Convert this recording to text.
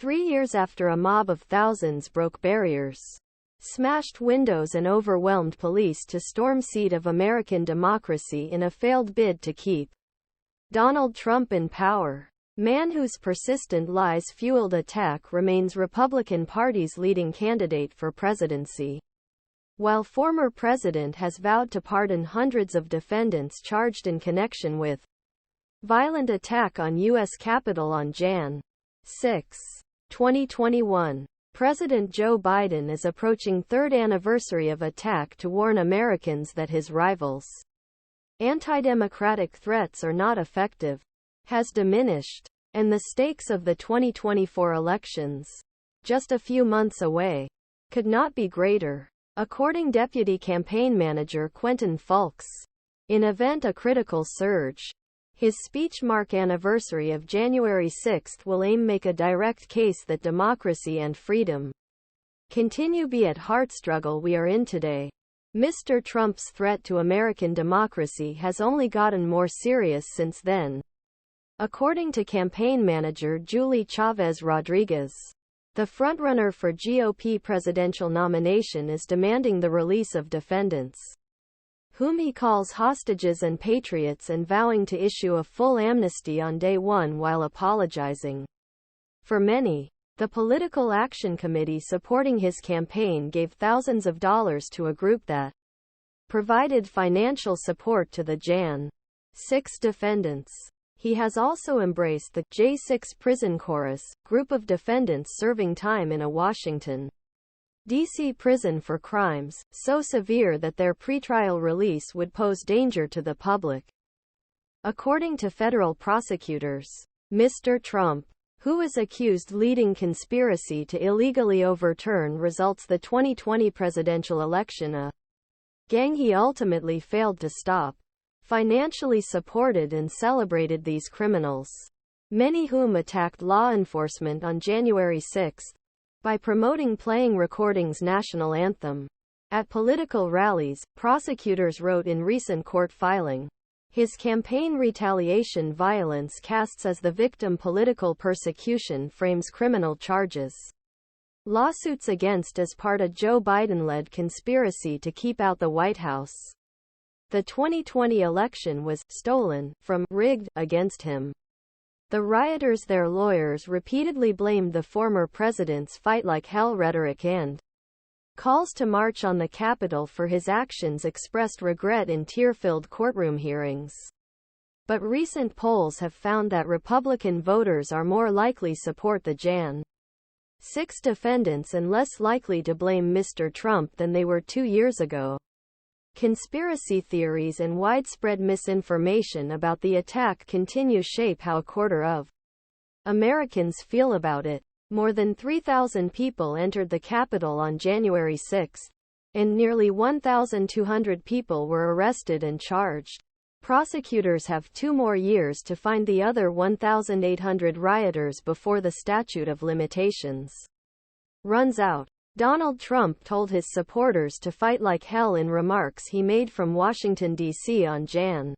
3 years after a mob of thousands broke barriers, smashed windows and overwhelmed police to storm seat of American democracy in a failed bid to keep Donald Trump in power. Man whose persistent lies fueled attack remains Republican Party's leading candidate for presidency. While former president has vowed to pardon hundreds of defendants charged in connection with violent attack on U.S. Capitol on Jan. 6, 2021. President Joe Biden is approaching third anniversary of attack to warn Americans that his rivals' anti-democratic threats are not effective, has diminished, and the stakes of the 2024 elections, just a few months away, could not be greater. According Deputy Campaign Manager Quentin Fulks, in event a critical surge, his speech mark anniversary of January 6 will aim make a direct case that democracy and freedom continue be at heart struggle we are in today. Mr. Trump's threat to American democracy has only gotten more serious since then. According to campaign manager Julie Chavez Rodriguez, the frontrunner for GOP presidential nomination is demanding the release of defendants, whom he calls hostages and patriots, and vowing to issue a full amnesty on day one while apologizing. For many, the Political Action Committee supporting his campaign gave thousands of dollars to a group that provided financial support to the Jan. 6 defendants. He has also embraced the J6 Prison Chorus, group of defendants serving time in a Washington, D.C. prison for crimes so severe that their pretrial release would pose danger to the public. According to federal prosecutors, Mr. Trump, who is accused leading conspiracy to illegally overturn results the 2020 presidential election, a gang he ultimately failed to stop, financially supported and celebrated these criminals, many whom attacked law enforcement on January 6, by promoting playing recordings National Anthem at political rallies, prosecutors wrote in recent court filing. His campaign retaliation violence casts as the victim political persecution frames criminal charges. Lawsuits against as part of Joe Biden-led conspiracy to keep out the White House. The 2020 election was stolen from, rigged, against him. The rioters, their lawyers, repeatedly blamed the former president's fight like hell rhetoric and calls to march on the Capitol for his actions expressed regret in tear-filled courtroom hearings. But recent polls have found that Republican voters are more likely support the Jan. 6 defendants and less likely to blame Mr. Trump than they were 2 years ago. Conspiracy theories and widespread misinformation about the attack continue shape how a quarter of Americans feel about it. More than 3,000 people entered the Capitol on January 6, and nearly 1,200 people were arrested and charged. Prosecutors have 2 more years to find the other 1,800 rioters before the statute of limitations runs out. Donald Trump told his supporters to fight like hell in remarks he made from Washington, D.C. on Jan.